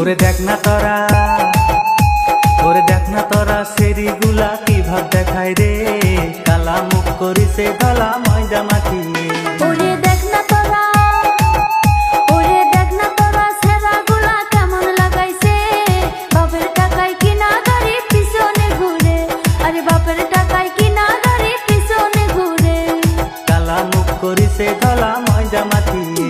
ওরে দেখ না তোরা, ওরে দেখ না তোরা সেরিগুলা কি ভাব দেখায় রে, কালা মুখ করিছে ধলা ময়দা মাখিয়ে। ওরে দেখ না তোরা, ওরে দেখ না তোরা সেরাগুলা কেমন লাগাইছে, বাপের টাকায় কিনা গাড়ি পিছনে ঘুরে, আরে বাপের টাকায় কিনা গাড়ি পিছনে ঘুরে, কালা মুখ করিছে ধলা ময়দা মাখিয়ে।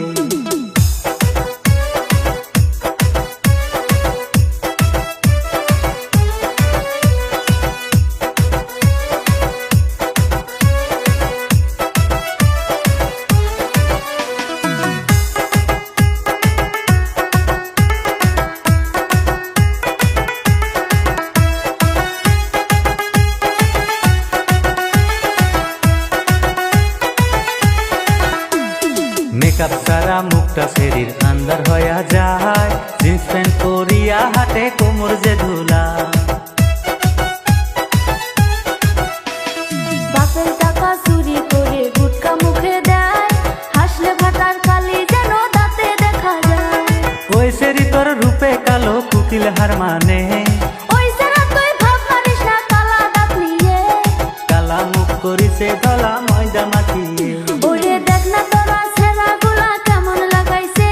মেকআপ সারা মুখটা শরীর আন্দার হয়ে যায়, জিন্স প্যান্ট পরিয়া হাতে কোমর যে ধুলা। বাপের টাকা চুরি করে গুটকা মুখে দেয়, হাসলে ভাটার কালি যেন দাঁতে দেখা যায়। ওই সেরি তোর রূপে কালো কুকিল হার মানে, ওই সেরা তুই ভাব মারিস না কালা দাঁত নিয়ে, কালা মুখ করিছে ধলা ময়দা মাখিয়ে। ওরে দেখ না তোরা সেরাগুলা কেমন লাগাইছে,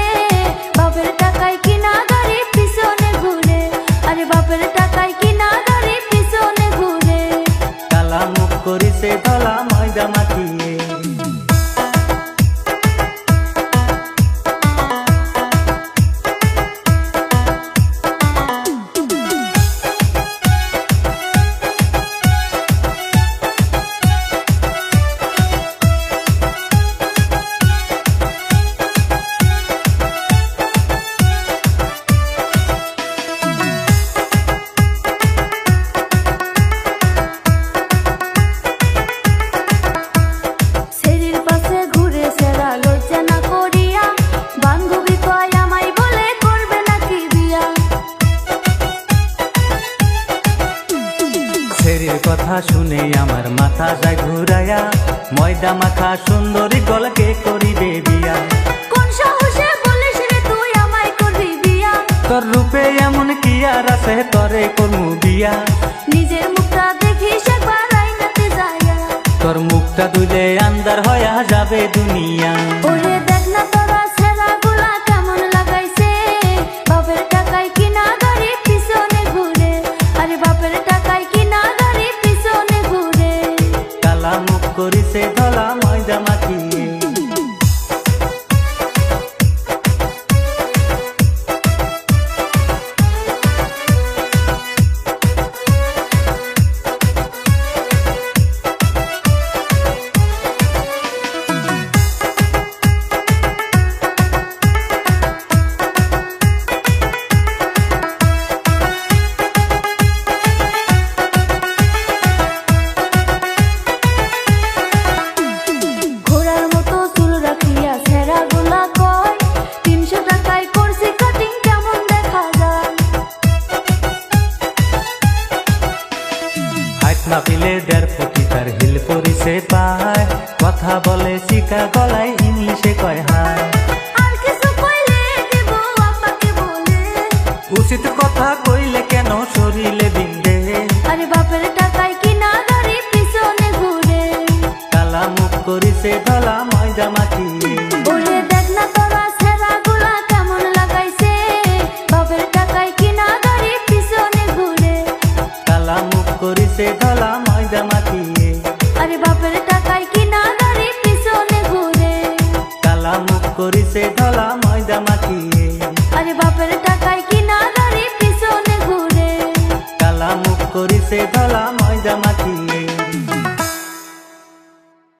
বাপের টাকায় কিনা গাড়ি পিছনে ঘুরে, আরে বাপের টাকায় কিনা গাড়ি পিছনে ঘুরে, কালা মুখ করিছে ধলা ময়দা মাখিয়ে। সেরির পাশে ঘুরে সেরা লজ্জা না করিয়া, বান্ধবী কয় আমায় বলে করবে নাকি বিয়া। সেরির কথা শুনে আমার মাথা যায় ঘুরাইয়া, ময়দা মাখা সুন্দরী গলকে করিবে বিয়া। কোন সাহসে বলিস রে তুই আমায় করবি বিয়া, তোর রূপে এমন কি আর আছে তরে করমু বিয়া। নিজের মুখটা দেখিস একবার আইনাতে যাইয়া, তোর মুখটা দুলে আন্দার হয়ে যাবে দুনিয়া। ওরে দেখ না তোরা সেরাগুলা কেমন লাগাইছে, বাপের টাকায় কিনা গাড়ি পিছনে ঘুরে, আরে বাপের টাকায় কিনা গাড়ি পিছনে ঘুরে, কালা মুখ করিছে ধলা ময়দা মাখিয়ে। ঘোড়ার মতো চুল রাখিয়া সেরাগুলা কয়, 300 টাকায় করছি কাটিং কেমন দেখা যায়। হাইট না পিলে 1.5 ফুটি তার হিল করিছে পায়, কথা বলে চিকা গলায় ইংলিশে কয় হায়। আর কিছু কইলে দিব আপাকে বলে, উচিত কথা কইলে কেন শরীরে বিন্দে, আরে বাপের টাকায় কিনা গাড়ি পিছনে ঘুরে, কালা মুখ করিছে ধলা ময়দা মাখিয়ে। ওরে দেখ না তোরা সেরাগুলা কেমন লাগাইছে, বাপের টাকায় কিনা গাড়ি পিছনে ঘুরে, কালা মুখ করিছে ধলা ময়দা মাখিয়ে। আরে বাপের টাকায় কিনা গাড়ি পিছনে ঘুরে, কালা মুখ করিছে ধলা ময়দা মাখিয়ে।